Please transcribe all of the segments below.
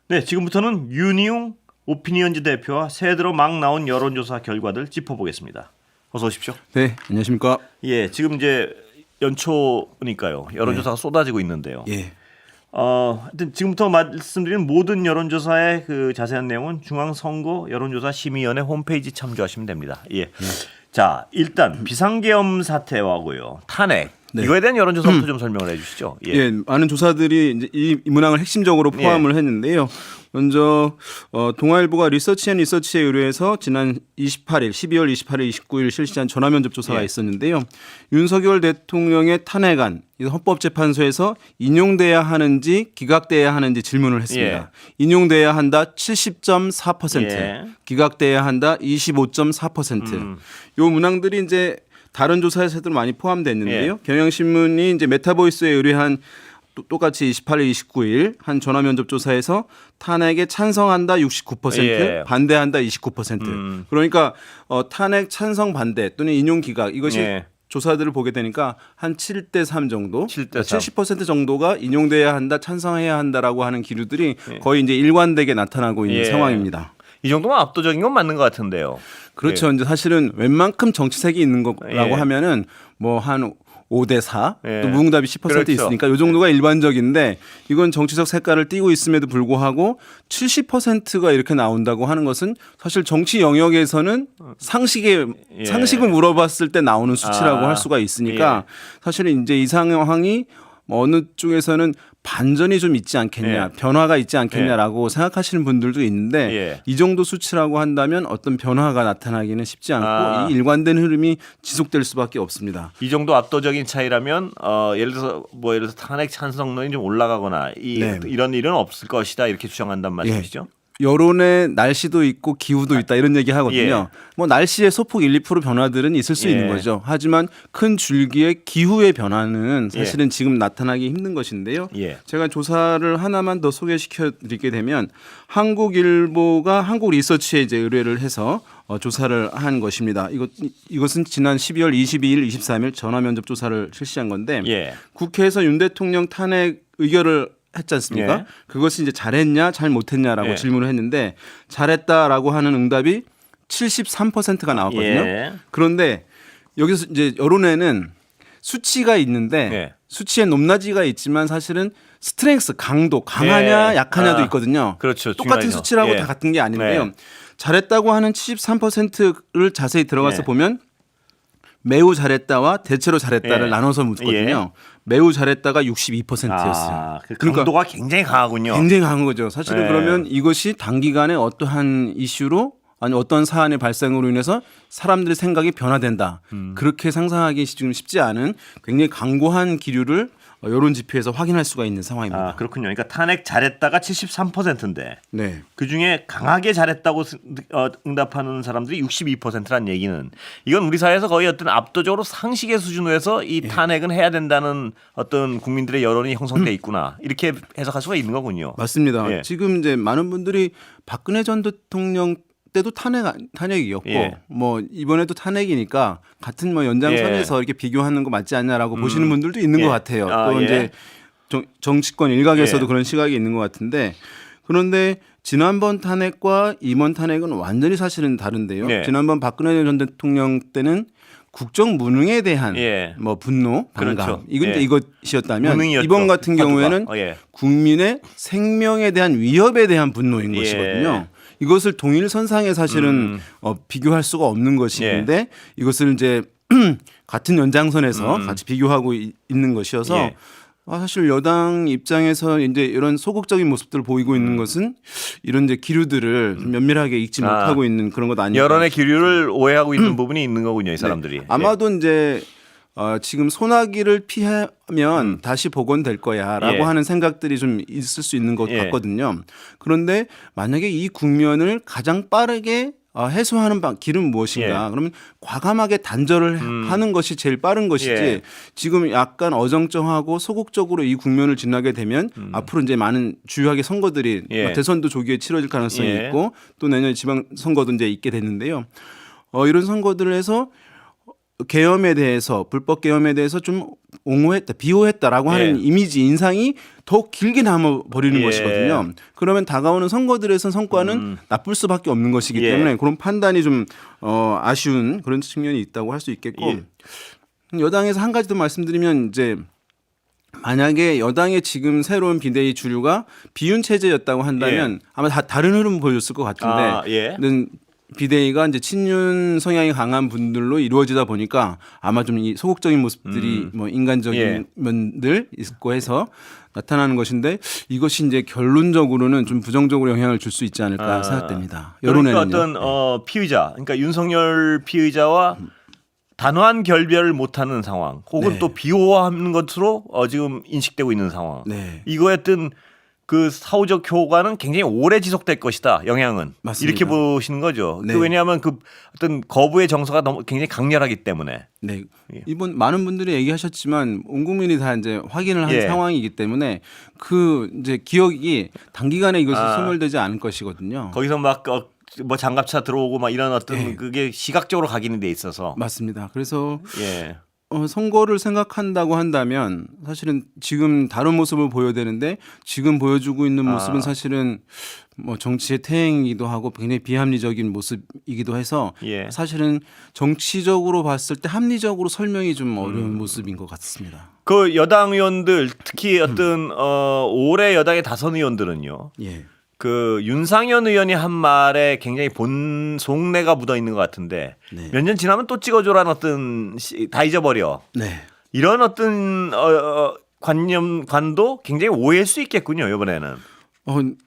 네, 지금부터는 윤희용 오피니언즈 대표와 새해 들어 막 나온 여론조사 결과들 짚어보겠습니다. 어서 오십시오. 네, 안녕하십니까? 예, 지금 이제 연초니까요. 여론조사가 쏟아지고 있는데요. 예. 하여튼 지금부터 말씀드리는 모든 여론조사의 그 자세한 내용은 중앙선거 여론조사 심의위원회 홈페이지 참조하시면 됩니다. 예. 자, 일단 비상계엄 사태하고요. 탄핵. 네. 이거에 대한 여론조사부터 좀 설명을 해주시죠. 예. 예, 많은 조사들이 이제 이 문항을 핵심적으로 포함을 했는데요. 먼저 동아일보가 리서치앤리서치에 의뢰해서 지난 12월 28일, 29일 실시한 전화 면접 조사가 있었는데요. 윤석열 대통령의 탄핵안 헌법재판소에서 인용돼야 하는지 기각돼야 하는지 질문을 했습니다. 인용돼야 한다 70.4%, 기각돼야 한다 25.4%. 요 문항들이 이제 다른 조사에서도 많이 포함됐는데요. 경향신문이 이제 메타보이스에 의뢰한 똑같이 28일, 29일 한 전화 면접 조사에서 탄핵에 찬성한다 69%, 반대한다 29%. 그러니까 탄핵 찬성 반대 또는 인용 기각 이것이 조사들을 보게 되니까 한 7대 3 정도, 70% 정도가 인용돼야 한다, 찬성해야 한다라고 하는 기류들이 거의 이제 일관되게 나타나고 있는 상황입니다. 이 정도면 압도적인 건 맞는 것 같은데요. 그렇죠. 이제 사실은 웬만큼 정치색이 있는 거라고 하면은 뭐 한 5대 4, 또 무응답이 10% 있으니까 이 정도가 일반적인데 이건 정치적 색깔을 띠고 있음에도 불구하고 70%가 이렇게 나온다고 하는 것은 사실 정치 영역에서는 상식을 물어봤을 때 나오는 수치라고 할 수가 있으니까 사실은 이제 이 상황이 어느 쪽에서는 반전이 좀 있지 않겠냐, 변화가 있지 않겠냐라고 생각하시는 분들도 있는데 이 정도 수치라고 한다면 어떤 변화가 나타나기는 쉽지 않고 이 일관된 흐름이 지속될 수밖에 없습니다. 이 정도 압도적인 차이라면 예를 들어서 탄핵 찬성론이 좀 올라가거나 이런 일은 없을 것이다 이렇게 주장한단 말씀이시죠? 여론의 날씨도 있고 기후도 있다 이런 얘기 하거든요. 뭐 날씨의 소폭 1, 2% 변화들은 있을 수 있는 거죠. 하지만 큰 줄기의 기후의 변화는 사실은 지금 나타나기 힘든 것인데요. 제가 조사를 하나만 더 소개시켜 드리게 되면 한국일보가 한국리서치에 이제 의뢰를 해서 조사를 한 것입니다. 이것은 지난 12월 22일, 23일 전화 면접 조사를 실시한 건데 국회에서 윤 대통령 탄핵 의결을 했지 않습니까? 그것이 이제 잘했냐, 잘 못했냐라고 질문을 했는데 잘했다라고 하는 응답이 73%가 나왔거든요. 그런데 여기서 이제 여론에는 수치가 있는데 수치에 높낮이가 있지만 사실은 스트렝스, 강도, 강하냐, 약하냐도 있거든요. 그렇죠. 똑같은 중요하죠. 수치라고 다 같은 게 아닌데요. 잘했다고 하는 73%를 자세히 들어가서 보면 매우 잘했다와 대체로 잘했다를 나눠서 묻거든요. 매우 잘했다가 62%였어요. 그 강도가 굉장히 강하군요. 굉장히 강한 거죠. 사실은 그러면 이것이 단기간에 어떠한 이슈로 아니 어떤 사안의 발생으로 인해서 사람들의 생각이 변화된다. 그렇게 상상하기 지금 쉽지 않은 굉장히 강고한 기류를 여론 지표에서 확인할 수가 있는 상황입니다. 그렇군요. 그러니까 탄핵 잘했다가 73%인데 그중에 강하게 잘했다고 응답하는 사람들이 62%란 얘기는 이건 우리 사회에서 거의 어떤 압도적으로 상식의 수준으로 해서 이 탄핵은 해야 된다는 어떤 국민들의 여론이 형성돼 있구나. 이렇게 해석할 수가 있는 거군요. 맞습니다. 지금 이제 많은 분들이 박근혜 전 대통령 때도 탄핵이었고 뭐 이번에도 탄핵이니까 같은 뭐 연장선에서 이렇게 비교하는 거 맞지 않냐라고 보시는 분들도 있는 것 같아요. 또 이제 정치권 일각에서도 그런 시각이 있는 것 같은데 그런데 지난번 탄핵과 이번 탄핵은 완전히 사실은 다른데요. 지난번 박근혜 전 대통령 때는 국정 무능에 대한 뭐 분노, 반감 이것이었다면 이번 같은 경우에는 국민의 생명에 대한 위협에 대한 분노인 것이거든요. 이것을 동일 선상에 사실은 비교할 수가 없는 것인데 이것을 이제 같은 연장선에서 같이 비교하고 있는 것이어서 사실 여당 입장에서 이제 이런 소극적인 모습들을 보이고 있는 것은 이런 이제 기류들을 면밀하게 읽지 못하고 있는 그런 것 아니에요. 여론의 기류를 오해하고 있는 부분이 있는 거군요, 이 사람들이. 아마도 이제 지금 소나기를 피하면 다시 복원될 거야라고 하는 생각들이 좀 있을 수 있는 것 같거든요. 그런데 만약에 이 국면을 가장 빠르게 해소하는 길은 무엇인가? 그러면 과감하게 단절을 하는 것이 제일 빠른 것이지 지금 약간 어정쩡하고 소극적으로 이 국면을 지나게 되면 앞으로 이제 많은 주요하게 선거들이 대선도 조기에 치러질 가능성이 있고 또 내년 지방 선거도 이제 있게 됐는데요. 이런 선거들을 해서 계엄에 대해서 불법 계엄에 대해서 좀 옹호했다, 비호했다라고 하는 이미지 인상이 더 길게 남아 버리는 것이거든요. 그러면 다가오는 선거들에서 성과는 나쁠 수밖에 없는 것이기 때문에 그런 판단이 좀 아쉬운 그런 측면이 있다고 할 수 있겠고 여당에서 한 가지 더 말씀드리면 이제 만약에 여당의 지금 새로운 비대위 주류가 비윤 체제였다고 한다면 아마 다른 흐름 보였을 것 같은데 비대위가 이제 친윤 성향이 강한 분들로 이루어지다 보니까 아마 좀 이 소극적인 모습들이 뭐 인간적인 면들 있고 해서 나타나는 것인데 이것이 이제 결론적으로는 좀 부정적으로 영향을 줄 수 있지 않을까 생각됩니다. 여론에는요. 그러니까 어떤 피의자, 그러니까 윤석열 피의자와 단호한 결별을 못하는 상황, 혹은 또 비호하는 것으로 지금 인식되고 있는 상황. 이거에 어떤 그 사후적 효과는 굉장히 오래 지속될 것이다. 영향은 맞습니다. 이렇게 보시는 거죠. 왜냐하면 그 어떤 거부의 정서가 너무 굉장히 강렬하기 때문에. 이번 많은 분들이 얘기하셨지만 온 국민이 다 이제 확인을 한 상황이기 때문에 그 이제 기억이 단기간에 이것이 소멸되지 않을 것이거든요. 거기서 막 뭐 장갑차 들어오고 막 이런 어떤 그게 시각적으로 각인이 돼 있어서. 맞습니다. 그래서 선거를 생각한다고 한다면 사실은 지금 다른 모습을 보여야 되는데 지금 보여주고 있는 모습은 사실은 뭐 정치의 퇴행이기도 하고 굉장히 비합리적인 모습이기도 해서 사실은 정치적으로 봤을 때 합리적으로 설명이 좀 어려운 모습인 것 같습니다. 그 여당 의원들 특히 어떤 올해 여당의 다선 의원들은요. 그 윤상현 의원이 한 말에 굉장히 본 속내가 묻어 있는 것 같은데 몇 년 지나면 또 찍어줘라는 어떤 다 잊어버려. 이런 어떤 관도 굉장히 오해할 수 있겠군요 이번에는.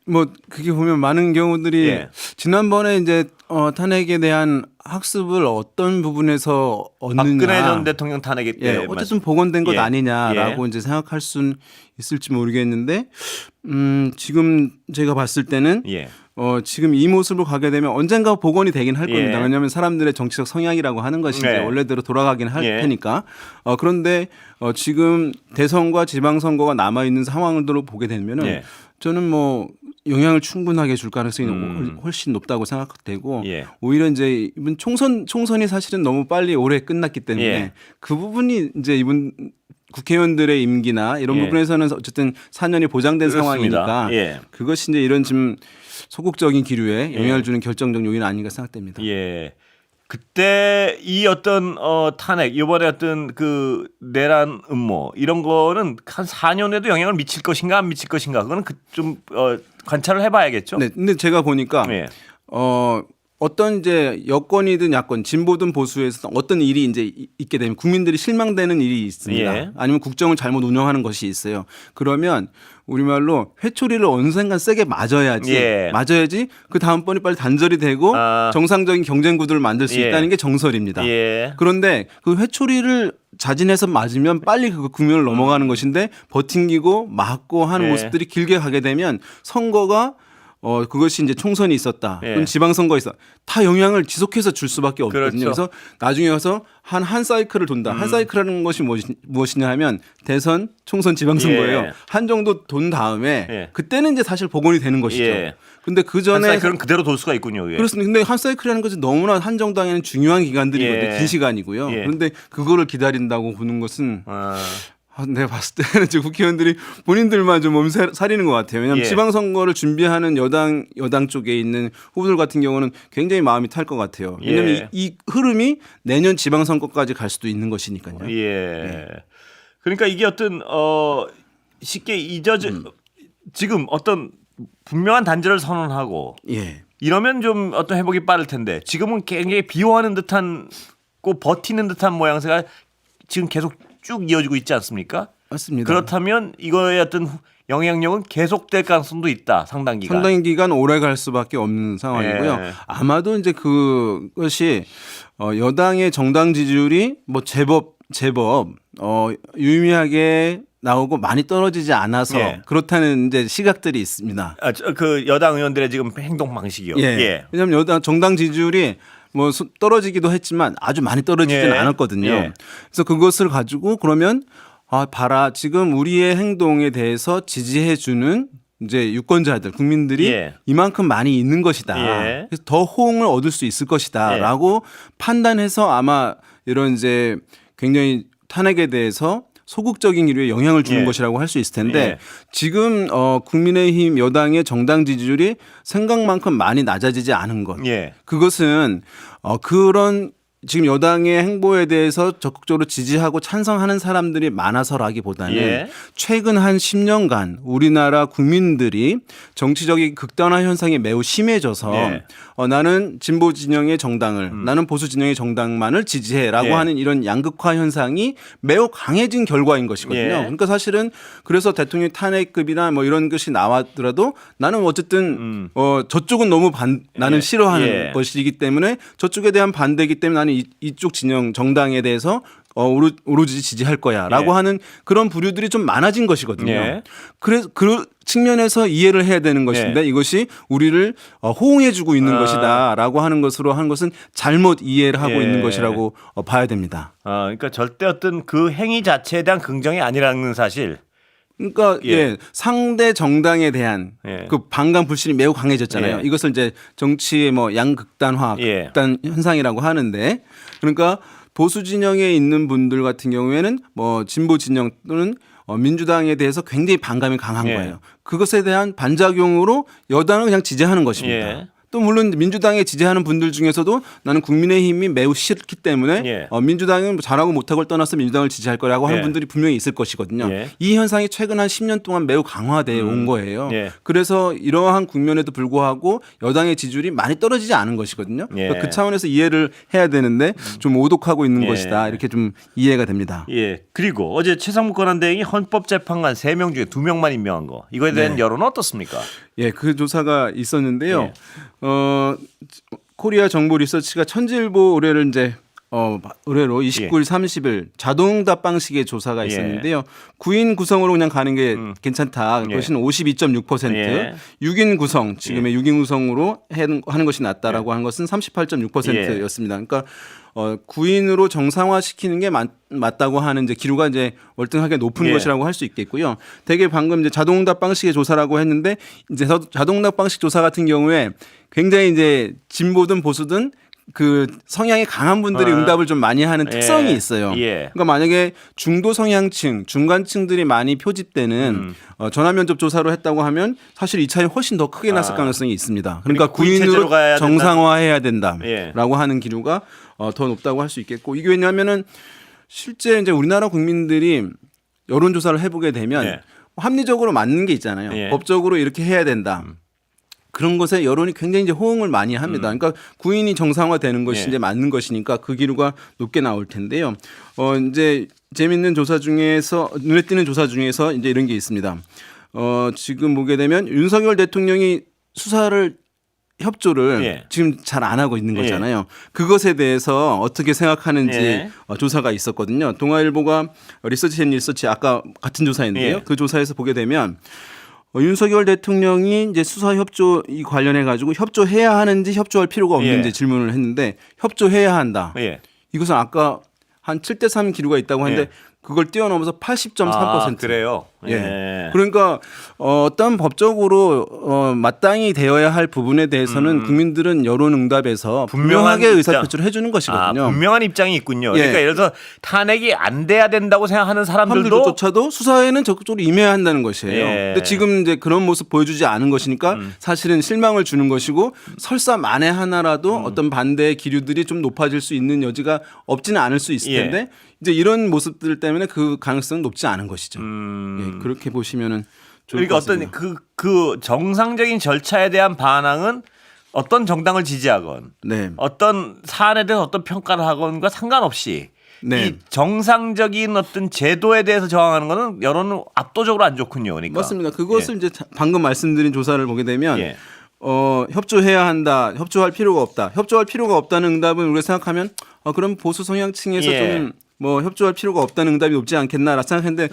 뭐 그게 보면 많은 경우들이 지난번에 이제 탄핵에 대한 학습을 어떤 부분에서 얻느냐. 박근혜 전 대통령 탄핵에 때 어쨌든 복원된 것 아니냐라고 이제 생각할 수는 있을지 모르겠는데 지금 제가 봤을 때는 지금 이 모습으로 가게 되면 언젠가 복원이 되긴 할 겁니다. 왜냐하면 사람들의 정치적 성향이라고 하는 것이 이제 원래대로 돌아가긴 할 테니까. 그런데 지금 대선과 지방선거가 남아 있는 상황들로 보게 되면은 저는 뭐 영향을 충분하게 줄 가능성이 훨씬 높다고 생각되고 오히려 이제 이번 총선이 사실은 너무 빨리 올해 끝났기 때문에 그 부분이 이제 이번 국회의원들의 임기나 이런 부분에서는 어쨌든 4년이 보장된 상황이니까 그것이 이제 이런 좀 소극적인 기류에 영향을 주는 결정적 요인 아닌가 생각됩니다. 그때 이 어떤 탄핵 이번에 어떤 그 내란 음모 이런 거는 한 4년에도 영향을 미칠 것인가 안 미칠 것인가 그거는 좀 관찰을 해봐야겠죠. 근데 제가 보니까 어떤 이제 여권이든 야권, 진보든 보수에서 어떤 일이 이제 있게 되면 국민들이 실망되는 일이 있습니다. 아니면 국정을 잘못 운영하는 것이 있어요. 그러면 우리말로 회초리를 언젠간 세게 맞아야지 그 다음번에 빨리 단절이 되고 정상적인 경쟁 구도를 만들 수 있다는 게 정설입니다. 그런데 그 회초리를 자진해서 맞으면 빨리 그 국면을 넘어가는 것인데 버팅기고 막고 하는 모습들이 길게 가게 되면 선거가 그것이 이제 총선이 있었다. 그럼 지방선거 있었다. 다 영향을 지속해서 줄 수밖에 없거든요. 그래서 나중에 가서 한 사이클을 돈다. 한 사이클하는 것이 무엇이냐 하면 대선, 총선, 지방선거예요. 한 정도 돈 다음에 그때는 이제 사실 복원이 되는 것이죠. 근데 그 전에 한 사이클은 그대로 돌 수가 있군요. 그렇습니다. 근데 한 사이클이라는 것이 너무나 한정당에는 중요한 기간들이거든요. 긴 시간이고요. 그런데 그거를 기다린다고 보는 것은 내가 봤을 때는 이제 국회의원들이 본인들만 좀 몸살리는 것 같아요. 왜냐하면 지방선거를 준비하는 여당 쪽에 있는 후보들 같은 경우는 굉장히 마음이 탈 것 같아요. 왜냐하면 이 흐름이 내년 지방선거까지 갈 수도 있는 것이니까요. 그러니까 이게 어떤 쉽게 지금 어떤 분명한 단절을 선언하고 이러면 좀 어떤 회복이 빠를 텐데 지금은 굉장히 비호하는 듯한 꼭 버티는 듯한 모양새가 지금 계속 쭉 이어지고 있지 않습니까? 맞습니다. 그렇다면 이거의 어떤 영향력은 계속될 가능성도 있다. 상당 기간 오래 갈 수밖에 없는 상황이고요. 아마도 이제 그것이 여당의 정당 지지율이 뭐 제법 유의미하게 나오고 많이 떨어지지 않아서 그렇다는 이제 시각들이 있습니다. 그 여당 의원들의 지금 행동 방식이요. 왜냐하면 정당 지지율이 뭐 떨어지기도 했지만 아주 많이 떨어지지는 않았거든요. 그래서 그것을 가지고 그러면 봐라 지금 우리의 행동에 대해서 지지해 주는 이제 유권자들 국민들이 예. 이만큼 많이 있는 것이다. 예. 그래서 더 호응을 얻을 수 있을 것이다라고 판단해서 아마 이런 이제 굉장히 탄핵에 대해서 소극적인 기류에 영향을 주는 예. 것이라고 할 수 있을 텐데 예. 지금 국민의힘 여당의 정당 지지율이 생각만큼 많이 낮아지지 않은 것. 예. 그것은 그런 지금 여당의 행보에 대해서 적극적으로 지지하고 찬성하는 사람들이 많아서라기보다는 예. 최근 한 10년간 우리나라 국민들이 정치적인 극단화 현상이 매우 심해져서 예. 나는 진보 진영의 정당을 나는 보수 진영의 정당만을 지지해라고 예. 하는 이런 양극화 현상이 매우 강해진 결과인 것이거든요. 예. 그러니까 사실은 그래서 대통령 탄핵급이나 뭐 이런 것이 나왔더라도 나는 어쨌든 저쪽은 너무 나는 예. 싫어하는 예. 것이기 때문에 저쪽에 대한 반대이기 때문에 나는 이쪽 진영 정당에 대해서 오로지 지지할 거야라고 예. 하는 그런 부류들이 좀 많아진 것이거든요. 예. 그래서 그 측면에서 이해를 해야 되는 것인데 예. 이것이 우리를 호응해주고 있는 것이다라고 하는 것으로 한 것은 잘못 이해를 하고 예. 있는 것이라고 봐야 됩니다. 그러니까 절대 어떤 그 행위 자체에 대한 긍정이 아니라는 사실. 그러니까 예. 상대 정당에 대한 예. 그 반감 불신이 매우 강해졌잖아요. 예. 이것을 이제 정치의 뭐 양극단화, 예. 극단 현상이라고 하는데 그러니까 보수 진영에 있는 분들 같은 경우에는 뭐 진보 진영 또는 민주당에 대해서 굉장히 반감이 강한 예. 거예요. 그것에 대한 반작용으로 여당은 그냥 지지하는 것입니다. 예. 또 물론 민주당에 지지하는 분들 중에서도 나는 국민의힘이 매우 싫기 때문에 예. 민주당은 뭐 잘하고 못하고를 떠나서 민주당을 지지할 거라고 하는 예. 분들이 분명히 있을 것이거든요. 예. 이 현상이 최근 한 10년 동안 매우 강화되어 온 거예요. 예. 그래서 이러한 국면에도 불구하고 여당의 지지율이 많이 떨어지지 않은 것이거든요. 예. 그러니까 그 차원에서 이해를 해야 되는데 좀 오독하고 있는 예. 것이다. 이렇게 좀 이해가 됩니다. 예. 그리고 어제 최상무 권한대행이 헌법재판관 3명 중에 2명만 임명한 거. 이거에 대한 여론은 어떻습니까? 예, 그 조사가 있었는데요. 예. 코리아 정보 리서치가 천지일보 의뢰를 이제 의뢰로 29일, 30일 자동응답 방식의 조사가 있었는데요. 9인 구성으로 그냥 가는 게 괜찮다. 그것은 52.6%, 예. 6인 구성, 지금의 6인 구성으로 하는 것이 낫다라고 하는 것은 38.6%였습니다. 그러니까 9인으로 정상화시키는 게 맞다고 하는 이제 기류가 이제 월등하게 높은 예. 것이라고 할 수 있겠고요. 되게 방금 이제 자동응답 방식의 조사라고 했는데 이제 자동응답 방식 조사 같은 경우에 굉장히 이제 진보든 보수든 그 성향이 강한 분들이 응답을 좀 많이 하는 특성이 있어요. 예. 그러니까 만약에 중도 성향층, 중간층들이 많이 표집되는 전화 면접 조사로 했다고 하면 사실 이 차이 훨씬 더 크게 났을 가능성이 있습니다. 그러니까 구인 체제로 가야 9인으로 정상화해야 된다라고 예. 하는 기류가 더 높다고 할 수 있겠고 이게 왜냐하면은 실제 이제 우리나라 국민들이 여론조사를 해보게 되면 예. 합리적으로 맞는 게 있잖아요. 예. 법적으로 이렇게 해야 된다. 그런 것에 여론이 굉장히 이제 호응을 많이 합니다. 그러니까 구인이 정상화되는 것이 예. 이제 맞는 것이니까 그 기류가 높게 나올 텐데요. 이제 재밌는 조사 중에서 눈에 띄는 조사 중에서 이제 이런 게 있습니다. 지금 보게 되면 윤석열 대통령이 수사를 협조를 예. 지금 잘 안 하고 있는 거잖아요. 그것에 대해서 어떻게 생각하는지 예. 조사가 있었거든요. 동아일보가 리서치 앤 리서치 아까 같은 조사인데요. 예. 그 조사에서 보게 되면 윤석열 대통령이 이제 수사 협조 이 관련해 가지고 협조해야 하는지 협조할 필요가 없는지 예. 질문을 했는데 협조해야 한다. 예. 이것은 아까 한 7대3 기류가 있다고 하는데 예. 그걸 뛰어넘어서 80.3%. 그래요. 예. 그러니까 어떤 법적으로 마땅히 되어야 할 부분에 대해서는 국민들은 여론 응답에서 분명하게 의사 표출을 해주는 것이거든요. 분명한 입장이 있군요. 예. 그러니까 예를 들어서 탄핵이 안 돼야 된다고 생각하는 사람들도 사람들조차도 수사에는 적극적으로 임해야 한다는 것이에요. 예. 근데 지금 이제 그런 모습 보여주지 않은 것이니까 사실은 실망을 주는 것이고 설사 만에 하나라도 어떤 반대의 기류들이 좀 높아질 수 있는 여지가 없지는 않을 수 있을 텐데 이제 이런 모습들 때문에 그 가능성은 높지 않은 것이죠. 예, 그렇게 보시면은 좋을 그러니까 것 같습니다. 어떤 그 정상적인 절차에 대한 반항은 어떤 정당을 지지하건 네. 어떤 사안에 대해서 어떤 평가를 하건과 상관없이 네. 이 정상적인 어떤 제도에 대해서 저항하는 거는 여론은 압도적으로 안 좋군요. 그러니까. 맞습니다. 그것을 이제 방금 말씀드린 조사를 보게 되면 예. 협조해야 한다, 협조할 필요가 없다. 협조할 필요가 없다는 응답은 우리가 생각하면 그럼 보수 성향층에서 예. 좀 뭐 협조할 필요가 없다는 응답이 높지 않겠나라 생각했는데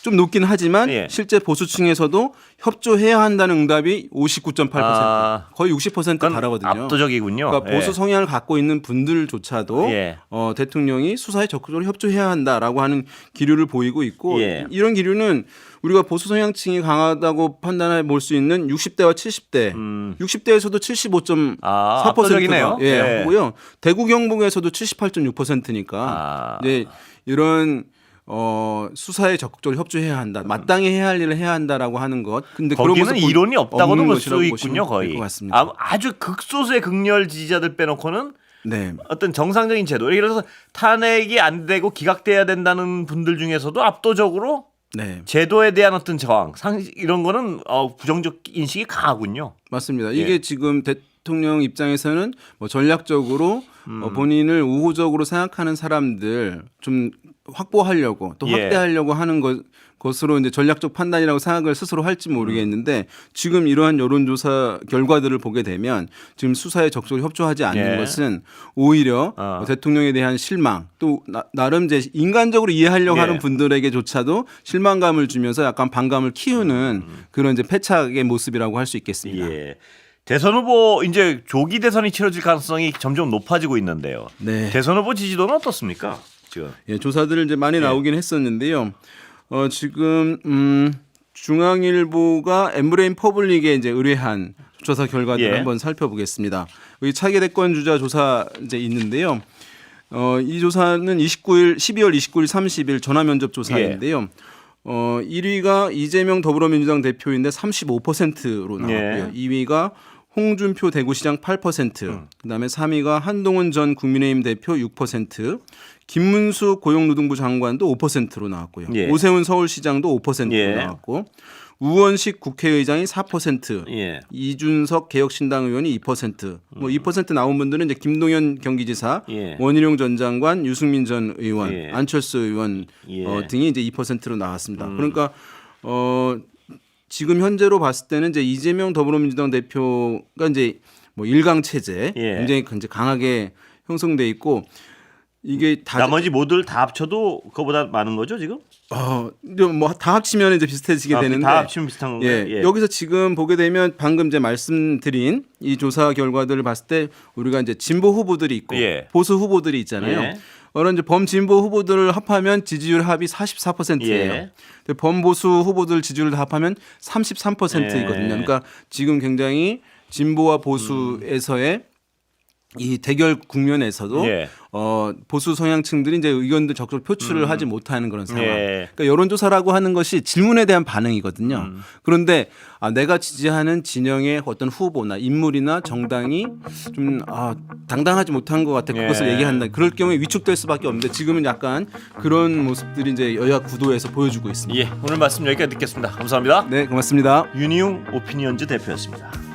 좀 높긴 하지만 예. 실제 보수층에서도 협조해야 한다는 응답이 59.8%, 거의 60% 달하거든요. 압도적이군요. 그러니까 보수 성향을 갖고 있는 분들조차도 예. 대통령이 수사에 적극적으로 협조해야 한다라고 하는 기류를 보이고 있고 예. 이런 기류는 우리가 보수 성향층이 강하다고 판단해 볼 수 있는 60대와 70대, 60대에서도 75.4%가 압도적이네요. 예. 하고요. 대구 경북에서도 78.6%니까 이제 이런 수사에 적극적으로 협조해야 한다, 마땅히 해야 할 일을 해야 한다라고 하는 것. 근데 거기는 이론이 없다고도 볼 수 있군요, 보시면 거의. 될 것 같습니다. 아주 극소수의 극렬 지지자들 빼놓고는 네. 어떤 정상적인 제도, 예를 들어서 탄핵이 안 되고 기각돼야 된다는 분들 중에서도 압도적으로 네. 제도에 대한 어떤 저항, 이런 거는 부정적 인식이 강하군요. 맞습니다. 이게 지금 대통령 입장에서는 뭐 전략적으로 본인을 우호적으로 생각하는 사람들 좀 확보하려고 또 확대하려고 하는 것으로 이제 전략적 판단이라고 생각을 스스로 할지 모르겠는데 지금 이러한 여론조사 결과들을 보게 되면 지금 수사에 적극적으로 협조하지 않는 것은 오히려 대통령에 대한 실망 또 나름 이제 인간적으로 이해하려고 하는 분들에게조차도 실망감을 주면서 약간 반감을 키우는 그런 이제 패착의 모습이라고 할 수 있겠습니다. 예. 대선 후보 이제 조기 대선이 치러질 가능성이 점점 높아지고 있는데요. 네. 대선 후보 지지도는 어떻습니까? 지금. 예, 조사들을 이제 많이 나오긴 했었는데요. 지금 중앙일보가 엠브레인 퍼블릭에 이제 의뢰한 조사 결과들을 한번 살펴보겠습니다. 여기 차기 대권 주자 조사 이제 있는데요. 이 조사는 12월 29일, 30일 전화 면접 조사인데요. 1위가 이재명 더불어민주당 대표인데 35%로 나왔고요. 2위가 홍준표 대구시장 8%, 그다음에 3위가 한동훈 전 국민의힘 대표 6%, 김문수 고용노동부 장관도 5%로 나왔고요. 오세훈 서울시장도 5%로 나왔고 우원식 국회의장이 4%, 이준석 개혁신당 의원이 2%, 뭐 2% 나온 분들은 이제 김동연 경기지사, 원희룡 전 장관, 유승민 전 의원, 안철수 의원 등이 이제 2%로 나왔습니다. 그러니까 지금 현재로 봤을 때는 이제 이재명 더불어민주당 대표가 이제 뭐 일강 체제 굉장히 강하게 형성돼 있고 이게 나머지 모두를 다 합쳐도 그거보다 많은 거죠 지금? 뭐 다 합치면 이제 비슷해지게 되는데 다 합치면 비슷한 건가요? 여기서 지금 보게 되면 방금 이제 말씀드린 이 조사 결과들을 봤을 때 우리가 이제 진보 후보들이 있고 보수 후보들이 있잖아요. 그런 이제 범진보 후보들을 합하면 지지율 합이 44%예요. 범보수 후보들 지지율을 다 합하면 33%이거든요. 그러니까 지금 굉장히 진보와 보수에서의 이 대결 국면에서도 보수 성향층들이 이제 의견들 적극 표출을 하지 못하는 그런 상황. 그러니까 여론조사라고 하는 것이 질문에 대한 반응이거든요. 그런데 내가 지지하는 진영의 어떤 후보나 인물이나 정당이 좀 당당하지 못한 것 같아. 그것을 얘기한다. 그럴 경우에 위축될 수밖에 없는데 지금은 약간 그런 모습들이 이제 여야 구도에서 보여주고 있습니다. 오늘 말씀 여기까지 듣겠습니다. 감사합니다. 네, 고맙습니다. 윤희웅 오피니언즈 대표였습니다.